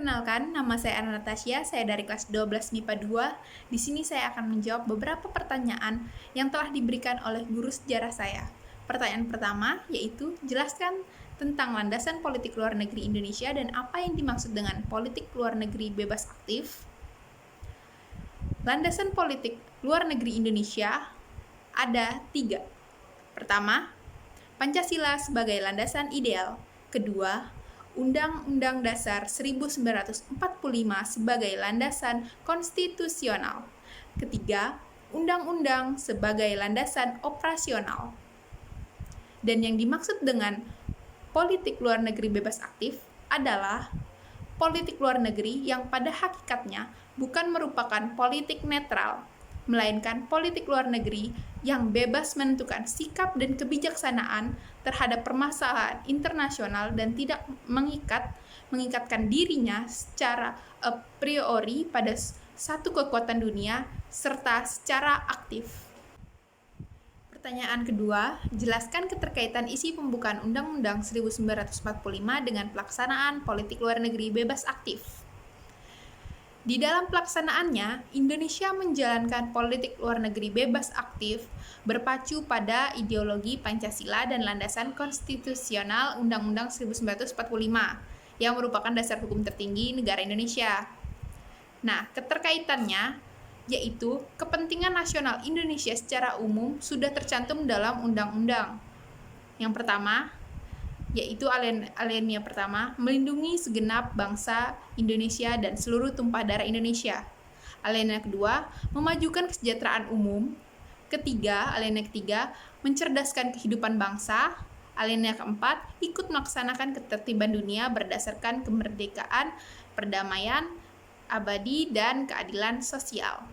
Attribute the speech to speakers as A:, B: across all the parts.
A: Perkenalkan, nama saya Anastasia, saya dari kelas 12 MIPA 2. Di sini saya akan menjawab beberapa pertanyaan yang telah diberikan oleh guru sejarah saya. Pertanyaan pertama yaitu, jelaskan tentang landasan politik luar negeri Indonesia dan apa yang dimaksud dengan politik luar negeri bebas aktif. Landasan politik luar negeri Indonesia ada 3. Pertama, Pancasila sebagai landasan ideal. Kedua, Undang-Undang Dasar 1945 sebagai landasan konstitusional. Ketiga, Undang-Undang sebagai landasan operasional. Dan yang dimaksud dengan politik luar negeri bebas aktif adalah politik luar negeri yang pada hakikatnya bukan merupakan politik netral, melainkan politik luar negeri yang bebas menentukan sikap dan kebijaksanaan terhadap permasalahan internasional dan tidak mengikatkan dirinya secara a priori pada satu kekuatan dunia serta secara aktif. Pertanyaan kedua, jelaskan keterkaitan isi pembukaan Undang-Undang 1945 dengan pelaksanaan politik luar negeri bebas aktif. Di dalam pelaksanaannya, Indonesia menjalankan politik luar negeri bebas aktif berpacu pada ideologi Pancasila dan landasan konstitusional Undang-Undang 1945 yang merupakan dasar hukum tertinggi negara Indonesia. Nah, keterkaitannya yaitu kepentingan nasional Indonesia secara umum sudah tercantum dalam undang-undang. Yang pertama, yaitu alinea pertama, melindungi segenap bangsa Indonesia dan seluruh tumpah darah Indonesia. Alinea kedua, memajukan kesejahteraan umum. Alinea ketiga, mencerdaskan kehidupan bangsa. Alinea keempat, ikut melaksanakan ketertiban dunia berdasarkan kemerdekaan, perdamaian, abadi, dan keadilan sosial.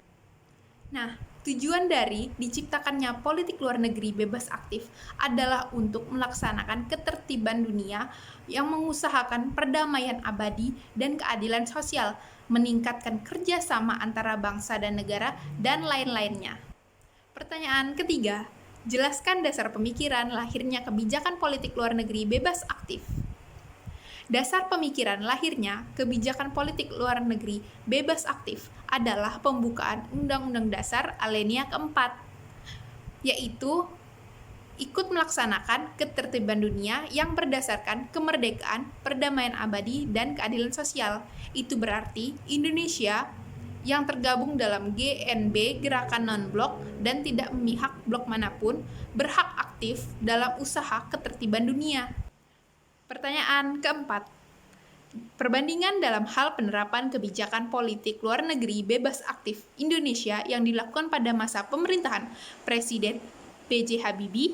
A: Nah, tujuan dari diciptakannya politik luar negeri bebas aktif adalah untuk melaksanakan ketertiban dunia yang mengusahakan perdamaian abadi dan keadilan sosial, meningkatkan kerjasama antara bangsa dan negara, dan lain-lainnya. Pertanyaan ketiga, jelaskan dasar pemikiran lahirnya kebijakan politik luar negeri bebas aktif. Dasar pemikiran lahirnya kebijakan politik luar negeri bebas aktif adalah pembukaan Undang-Undang Dasar alinea keempat, yaitu ikut melaksanakan ketertiban dunia yang berdasarkan kemerdekaan, perdamaian abadi, dan keadilan sosial. Itu berarti Indonesia yang tergabung dalam GNB, Gerakan Non-Blok, dan tidak memihak blok manapun, berhak aktif dalam usaha ketertiban dunia. Pertanyaan keempat, perbandingan dalam hal penerapan kebijakan politik luar negeri bebas aktif Indonesia yang dilakukan pada masa pemerintahan Presiden B.J. Habibie,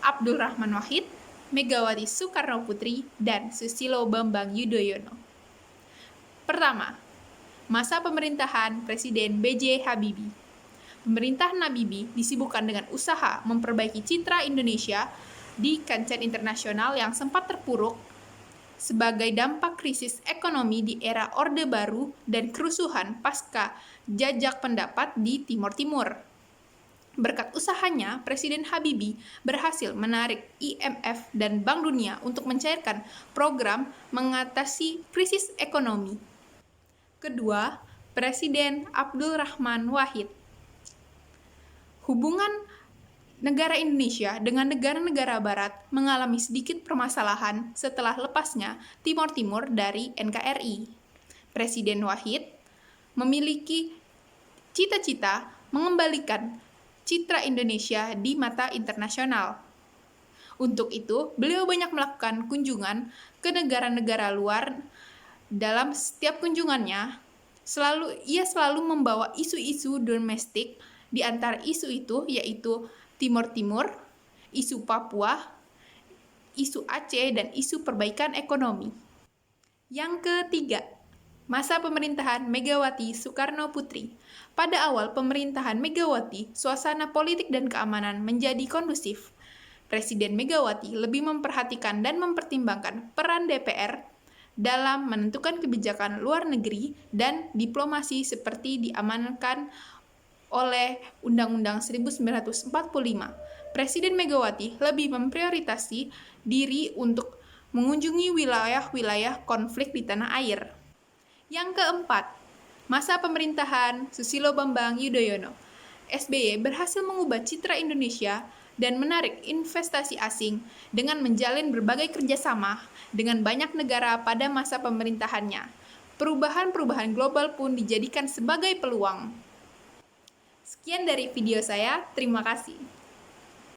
A: Abdul Rahman Wahid, Megawati Soekarno Putri, dan Susilo Bambang Yudhoyono. Pertama, masa pemerintahan Presiden B.J. Habibie. Pemerintahan Habibie disibukkan dengan usaha memperbaiki citra Indonesia di kancah internasional yang sempat terpuruk sebagai dampak krisis ekonomi di era Orde Baru dan kerusuhan pasca jajak pendapat di Timur Timur. Berkat usahanya, Presiden Habibie berhasil menarik IMF dan Bank Dunia untuk mencairkan program mengatasi krisis ekonomi. Kedua, Presiden Abdul Rahman Wahid. Hubungan negara Indonesia dengan negara-negara barat mengalami sedikit permasalahan setelah lepasnya Timor Timur dari NKRI. Presiden Wahid memiliki cita-cita mengembalikan citra Indonesia di mata internasional. Untuk itu, beliau banyak melakukan kunjungan ke negara-negara luar. Dalam setiap kunjungannya, ia selalu membawa isu-isu domestik. Di antara isu itu yaitu Timur Timur, isu Papua, isu Aceh, dan isu perbaikan ekonomi. Yang ketiga, masa pemerintahan Megawati Soekarno Putri. Pada awal pemerintahan Megawati, suasana politik dan keamanan menjadi kondusif. Presiden Megawati lebih memperhatikan dan mempertimbangkan peran DPR dalam menentukan kebijakan luar negeri dan diplomasi seperti diamankan oleh Undang-Undang 1945. Presiden Megawati lebih memprioritasi diri untuk mengunjungi wilayah-wilayah konflik di tanah air. Yang keempat, masa pemerintahan Susilo Bambang Yudhoyono. SBY berhasil mengubah citra Indonesia dan menarik investasi asing dengan menjalin berbagai kerjasama dengan banyak negara pada masa pemerintahannya. Perubahan-perubahan global pun dijadikan sebagai peluang. Sekian dari video saya, terima kasih.